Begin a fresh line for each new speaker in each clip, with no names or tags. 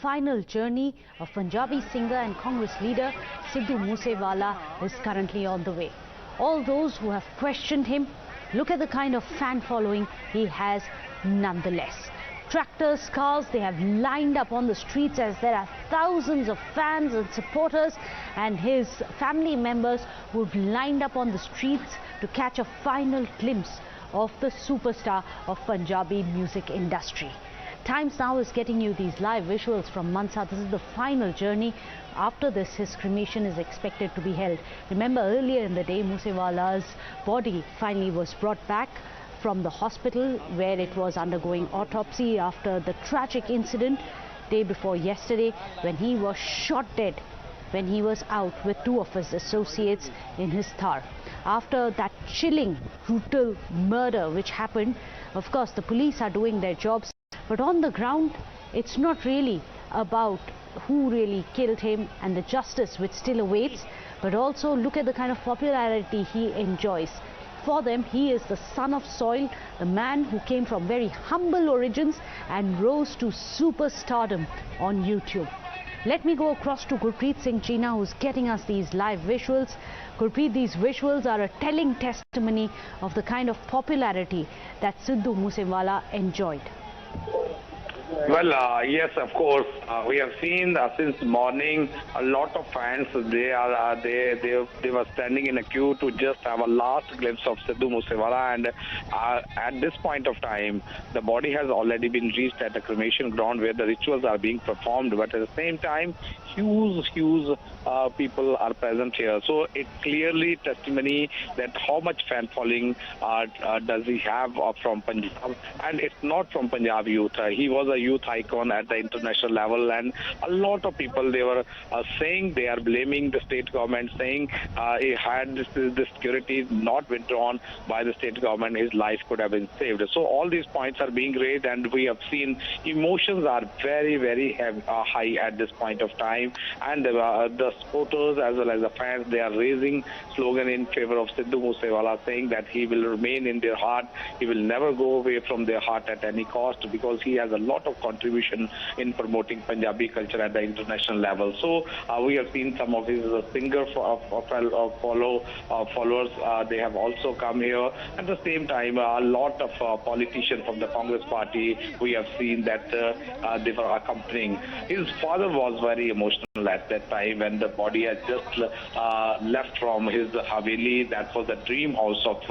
final journey of Punjabi singer and Congress leader Sidhu Moose Wala is currently on the way. All those who have questioned him, look at the kind of fan following he has nonetheless. Tractors, cars, they have lined up on the streets as there are thousands of fans and supporters and his family members who have lined up on the streets to catch a final glimpse of the superstar of Punjabi music industry. Times Now is getting you these live visuals from Mansa. This is the final journey. After this, his cremation is expected to be held. Remember, earlier in the day, Moose Wala's body finally was brought back from the hospital where it was undergoing autopsy after the tragic incident day before yesterday when he was shot dead when he was out with two of his associates in his Thar. After that chilling, brutal murder which happened, of course, the police are doing their jobs. But on the ground, it's not really about who really killed him and the justice which still awaits, but also look at the kind of popularity he enjoys. For them, he is the son of soil, the man who came from very humble origins and rose to superstardom on YouTube. Let me go across to Gurpreet Singh Cheena, who's getting us these live visuals. Gurpreet, these visuals are a telling testimony of the kind of popularity that Sidhu Moose Wala enjoyed.
Well, yes, of course. We have seen since morning a lot of fans. They were standing in a queue to just have a last glimpse of Sidhu Moose Wala, and at this point of time, the body has already been reached at the cremation ground where the rituals are being performed. But at the same time, huge people are present here. So it clearly testimony that how much fan following does he have from Punjab, and it's not from Punjab youth. He was a youth icon at the international level, and a lot of people, they were saying, they are blaming the state government, saying he had the security not withdrawn by the state government, his life could have been saved. So all these points are being raised, and we have seen emotions are very high at this point of time, and the supporters as well as the fans, they are raising slogan in favor of Sidhu Moose Wala, saying that he will remain in their heart, he will never go away from their heart at any cost, because he has a lot of contribution in promoting Punjabi culture at the international level. So we have seen some of his singer followers, they have also come here. At the same time, a lot of politicians from the Congress party, we have seen that they were accompanying. His father was very emotional at that time when the body had just left from his Haveli. That was the dream house of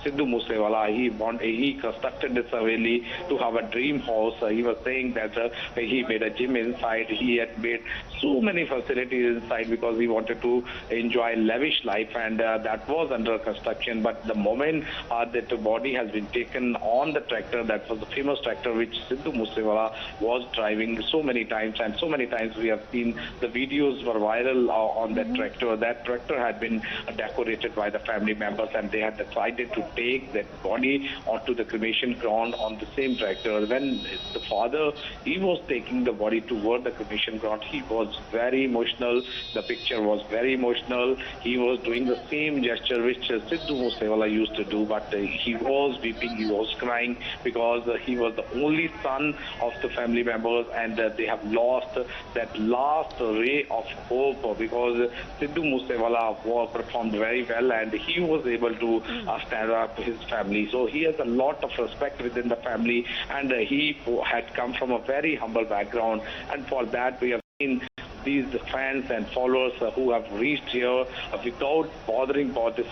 Sidhu Moose Wala. He constructed this Haveli to have a dream house. He was saying that he made a gym inside. He had made so many facilities inside because he wanted to enjoy lavish life, and that was under construction. But the moment that the body has been taken on the tractor, that was the famous tractor which Sidhu Moose Wala was driving so many times, and so many times we have seen the videos were viral on that tractor. That tractor had been decorated by the family members, and they had decided to take that body onto the cremation ground on the same tractor. When the father, he was taking the body toward the cremation ground, he was very emotional. The picture was very emotional. He was doing the same gesture which Sidhu Moose Wala used to do, but he was weeping, he was crying, because he was the only son of the family members, and they have lost that last ray of hope, because Sidhu Moose Wala performed very well, and he was able to stand up to his family. So he has a lot of respect within the family, and he had come from a very humble background, and for that we have seen these fans and followers who have reached here without bothering about this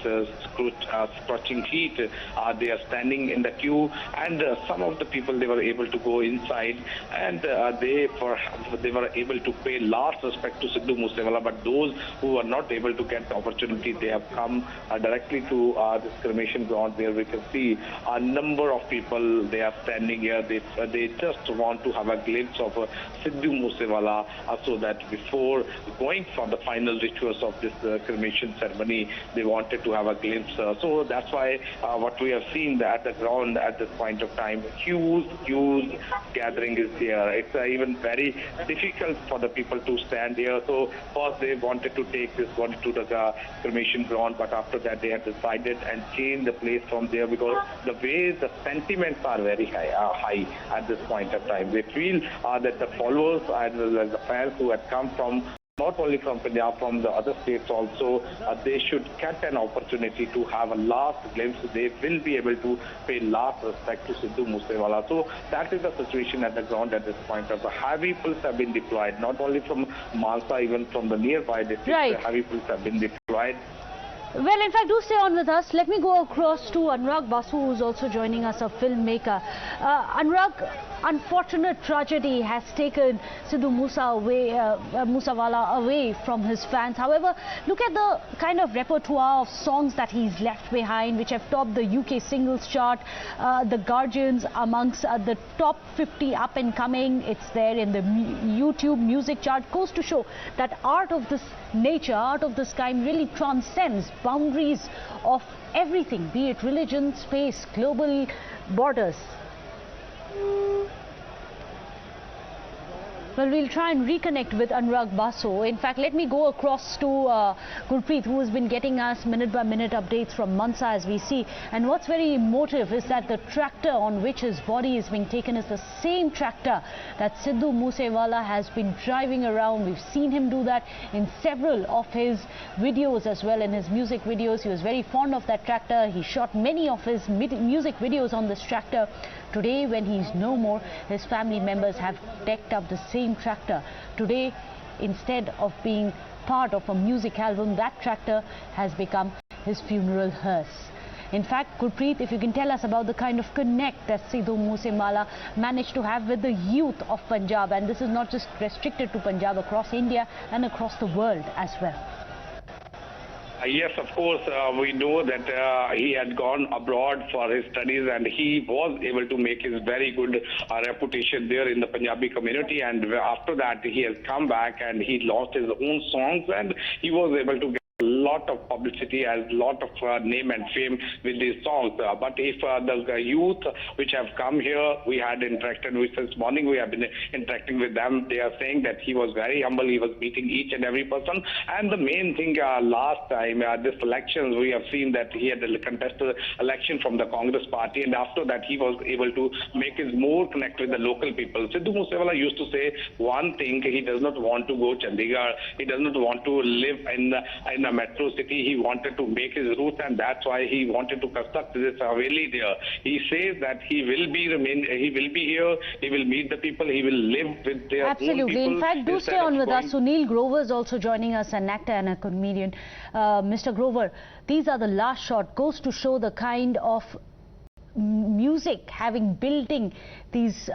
scorching heat. They are standing in the queue, and some of the people, they were able to go inside, and they were able to pay last respect to Sidhu Moose Wala. But those who are not able to get the opportunity, they have come directly to this cremation ground, where we can see a number of people, they are standing here. They just want to have a glimpse of Sidhu Moose Wala, so that before going for the final rituals of this cremation ceremony, they wanted to have a glimpse. So that's why what we have seen at the ground at this point of time, huge gathering is there. It's even very difficult for the people to stand here. So first they wanted to take this body to the cremation ground, but after that they have decided and changed the place from there because the way the sentiments are very high at this point of time. They feel that the followers as well as the fans who had come from not only from Punjab, from the other states also, they should get an opportunity to have a last glimpse. They will be able to pay last respect to Sidhu Moose Wala. So that is the situation at the ground at this point. Of the heavy police have been deployed, not only from Mansa, even from the nearby districts.
Right.
Heavy police have been deployed.
Well, in fact, do stay on with us. Let me go across to Anurag Basu, who is also joining us, a filmmaker. Anurag, unfortunate tragedy has taken Sidhu Moose Wala away from his fans. However, look at the kind of repertoire of songs that he's left behind, which have topped the UK singles chart, the Guardians amongst the top 50 up and coming. It's there in the YouTube music chart. Goes to show that art of this nature, art of this kind really transcends boundaries of everything, be it religion, space, global borders. Well, we'll try and reconnect with Anurag Basu. In fact, let me go across to Gurpreet, who has been getting us minute-by-minute updates from Mansa as we see. And what's very emotive is that the tractor on which his body is being taken is the same tractor that Sidhu Moose Wala has been driving around. We've seen him do that in several of his videos as well, in his music videos. He was very fond of that tractor. He shot many of his music videos on this tractor. Today, when he's no more, his family members have decked up the same tractor. Today, instead of being part of a music album, that tractor has become his funeral hearse. In fact, Gurpreet, if you can tell us about the kind of connect that Sidhu Moose Wala managed to have with the youth of Punjab, and this is not just restricted to Punjab, across India and across the world as well.
Yes, of course, we know that he had gone abroad for his studies and he was able to make his very good reputation there in the Punjabi community, and after that he has come back and he launched his own songs and he was able to get a lot of publicity, as lot of name and fame with these songs. But if the youth which have come here, we had interacted with this morning, we have been interacting with them. They are saying that he was very humble, he was meeting each and every person. And the main thing, last time, this elections, we have seen that he had contested election from the Congress party, and after that he was able to make his more connect with the local people. Sidhu Moose Wala used to say one thing: he does not want to go Chandigarh, he does not want to live in a metro city. He wanted to make his roots, and that's why he wanted to construct this Haveli there. He says that he will be here, he will meet the people, he will live with their own people.
Absolutely. In fact, do stay on with us. Sunil Grover is also joining us, an actor and a comedian. Mr. Grover, these are the last shot. Goes to show the kind of music having building these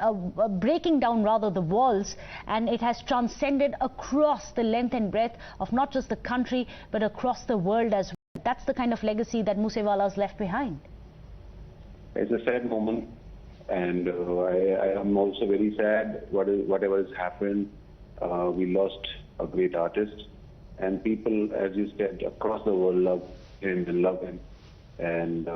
breaking down rather the walls, and it has transcended across the length and breadth of not just the country but across the world as well. That's the kind of legacy that Moose Wala has left behind.
It's a sad moment, and I am also very sad whatever has happened. We lost a great artist, and people, as you said, across the world love him and love him, and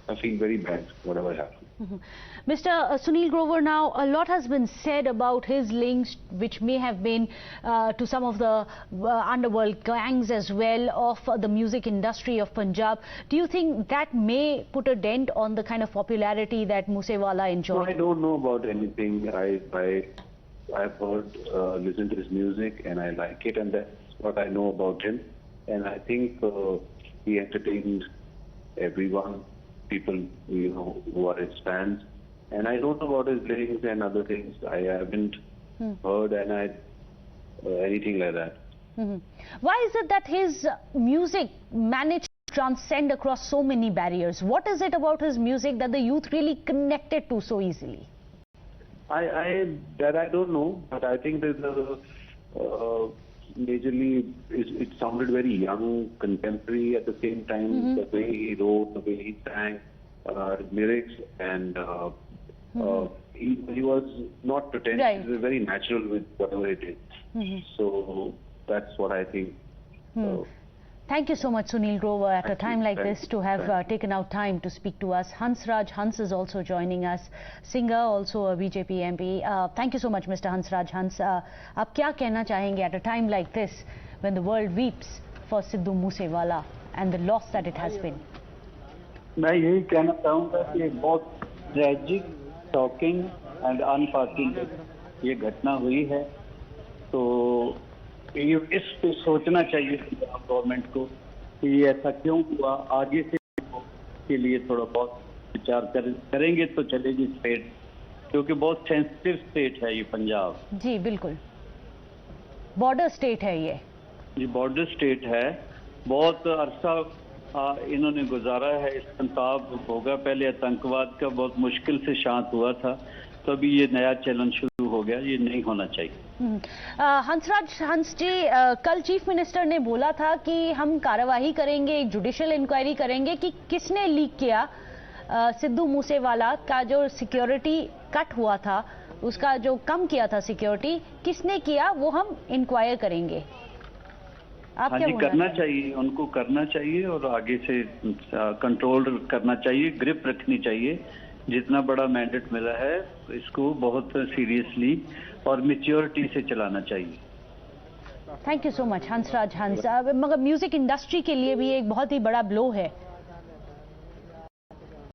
I feel very bad whatever happened.
Mr. Sunil Grover, now a lot has been said about his links, which may have been to some of the underworld gangs as well of the music industry of Punjab. Do you think that may put a dent on the kind of popularity that Moose Wala enjoyed?
No, I don't know about anything. I've heard, listened to his music, and I like it, and that's what I know about him. And I think he entertained everyone, people who are his fans. And I don't know about his lyrics and other things. I haven't heard anything like that.
Why is it that his music managed to transcend across so many barriers? What is it about his music that the youth really connected to so easily?
I don't know, but I think there's majorly it sounded very young, contemporary at the same time. The way he wrote, the way he sang lyrics, and he was not pretending.
Right.
He was very natural with whatever it is. So that's what I think.
Thank you so much, Sunil Grover, at a time like this to have taken out time to speak to us. Hansraj Hans is also joining us, singer, also a BJP MP. Thank you so much, Mr. Hansraj Hans. आप क्या कहना चाहेंगे at a time like this when the world weeps for Sidhu Moose Wala and the loss that it has been?
मैं यही कहना चाहूँगा कि बहुत ट्रेजिक, शॉकिंग एंड अनफॉर्चुनेट ये घटना हुई है, तो इस पे सोचना चाहिए गवर्नमेंट को कि ऐसा क्यों हुआ, आगे से के लिए थोड़ा बहुत विचार करेंगे तो चलेगी स्टेट, क्योंकि बहुत सेंसिटिव स्टेट है ये पंजाब।
जी बिल्कुल, बॉर्डर स्टेट है ये
बॉर्डर स्टेट है। बहुत अरसा इन्होंने गुजारा है, इस संताप होगा। पहले आतंकवाद का बहुत मुश्किल से शांत हुआ था, तो अभी ये नया चैलेंज शुरू हो गया, ये नहीं होना चाहिए।
हंसराज हंस जी, कल चीफ मिनिस्टर ने बोला था कि हम कार्यवाही करेंगे, एक जुडिशियल इंक्वायरी करेंगे कि किसने लीक किया सिद्धू मूसेवाला का जो सिक्योरिटी कट हुआ था, उसका जो कम किया था सिक्योरिटी, किसने किया वो हम इंक्वायर करेंगे। आप
हाँ
क्या
जी,
बोलना
करना चाहिए, उनको करना चाहिए और आगे से कंट्रोल करना चाहिए, ग्रिप रखनी चाहिए। जितना बड़ा मैंडेट मिला है इसको बहुत सीरियसली और मैच्योरिटी से चलाना चाहिए।
Thank you so much Hansraj Hans. मगर म्यूजिक इंडस्ट्री के लिए भी एक बहुत ही बड़ा ब्लो है